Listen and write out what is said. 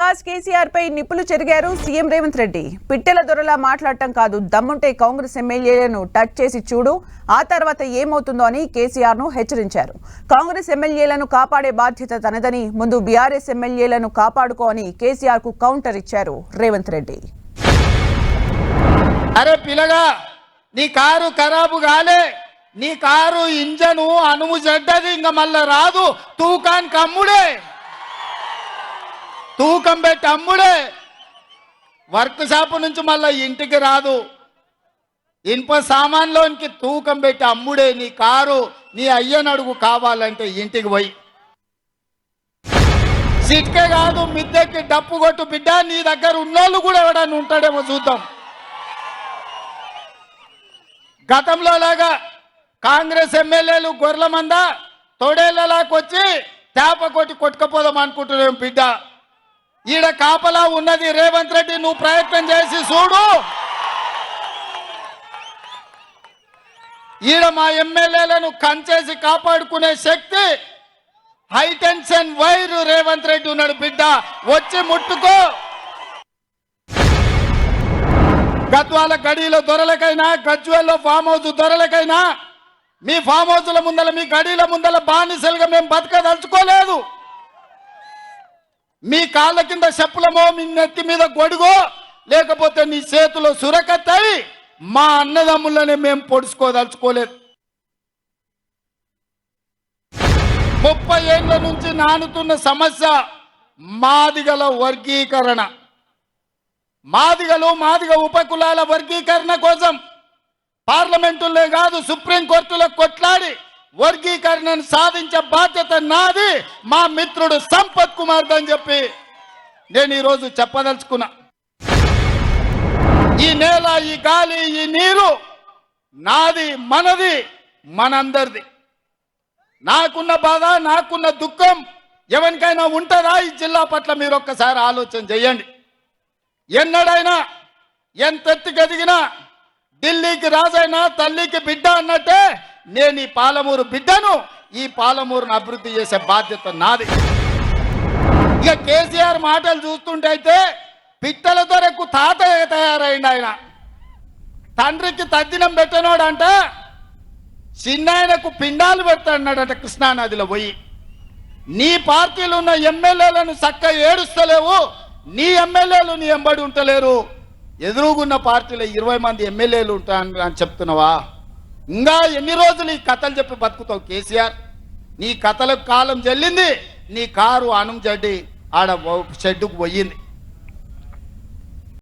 Boss KCR పై నిప్పులు చెరిగారు CM Revanth Reddy. Pittela దొరలా మాట్లాడటం కాదు, దమ్ముంటే కాంగ్రెస్ ఎమ్మెల్యేలను టచ్ చేసి చూడు, ఆ తర్వాత ఏమవుతుందో అని కేసీఆర్ ను హెచ్చరించారు. కాంగ్రెస్ ఎమ్మెల్యేలను కాపాడే బాధ్యత తనదని, ముందు బీఆర్ఎస్ ఎమ్మెల్యేలను కాపాడుకో అని కేసీఆర్ కు కౌంటర్ ఇచ్చారు రేవంత్ రెడ్డి. అరే పిల్లగా, నీ కారు ఖరాబు కాలే, నీ కారు ఇంజను అనుము చెడ్డది, ఇంకా మళ్ళా రాదు, తూకానికి అమ్ముడే, తూకం పెట్టి అమ్ముడే, వర్క్ షాప్ నుంచి మళ్ళా ఇంటికి రాదు, ఇనుప సామాన్లోనికి తూకం పెట్టి అమ్ముడే. నీ కారు నీ అయ్యనడుగు కావాలంటే ఇంటికి పోయి సిట్కే కాదు, మిద్దెకి డప్పు కొట్టు బిడ్డ, నీ దగ్గర ఉన్నోళ్ళు కూడా ఎవడన్నా ఉంటాడేమో చూద్దాం. గతంలో లాగా కాంగ్రెస్ ఎమ్మెల్యేలు గొర్రెల మంద తొడేళ్లలాకొచ్చి తేప కొట్టి కొట్టుకపోదాం అనుకుంటున్నాం బిడ్డ. ఈడ కాపలా ఉన్నది రేవంత్ రెడ్డి, నువ్వు ప్రయత్నం చేసి చూడు. ఈడ మా ఎమ్మెల్యేలను కంచేసి కాపాడుకునే శక్తి హైటెన్షన్ వైరు రేవంత్ రెడ్డి ఉన్నాడు బిడ్డ, వచ్చి ముట్టుకో. గద్వాల గడిలో దొరలకైనా, గజ్వేల్లో ఫామ్ హౌస్ దొరలకైనా, మీ ఫామ్ హౌస్ల ముందల, మీ గడిల ముందల బానిసలుగా మేము బతకదలుచుకోలేదు. మీ కాళ్ళ కింద చెప్పులమో, మీ నెత్తి మీద గొడుగో, లేకపోతే నీ చేతిలో సురకత్తాయి మా అన్నదమ్ములనే మేము పొడుచుకోదలుచుకోలేదు. 30 ఏళ్ల నుంచి నానుతున్న సమస్య మాదిగల వర్గీకరణ. మాదిగ ఉపకులాల వర్గీకరణ కోసం పార్లమెంటులో కాదు, సుప్రీంకోర్టులో కొట్లాడి వర్గీకరణను సాధించే బాధ్యత నాది, మా మిత్రుడు సంపత్ కుమార్ అని చెప్పి నేను ఈరోజు చెప్పదలుచుకున్నా. ఈ నేల, ఈ గాలి, ఈ నీరు నాది, మనది, మనందరిది. నాకున్న బాధ, నాకున్న దుఃఖం ఎవరికైనా ఉంటుందా ఈ జిల్లా పట్ల? మీరు ఒక్కసారి ఆలోచన చేయండి. ఎన్నడైనా ఎంతెత్తుకు ఎదిగినా ఢిల్లీకి రాజైనా తల్లికి బిడ్డ అన్నట్టే నేను ఈ పాలమూరు బిడ్డను, ఈ పాలమూరును అభివృద్ధి చేసే బాధ్యత నాది. ఇక కేసీఆర్ మాటలు చూస్తుంటే అయితే పిట్టల దొరకు తాతయ్య తయారైంది. ఆయన తండ్రికి తద్దినం పెట్టనోడంట చిన్నాయనకు పిండాలు పెడతాడట కృష్ణానదిలో పోయి. నీ పార్టీలో ఉన్న ఎమ్మెల్యేలను చక్కగా ఏడుస్తలేవు, నీ ఎమ్మెల్యేలు నీ ఎంబడి ఉంటలేరు, ఎదురుగున్న పార్టీలో 20 మంది ఎమ్మెల్యేలు ఉంటాను అని చెప్తున్నావా? ఇంకా ఎన్ని రోజులు ఈ కథలు చెప్పి బతుకుతావు కేసీఆర్? నీ కథలకు కాలం చెల్లింది. నీ కారు అణం జడ్డి ఆడ షెడ్డుకు పోయింది.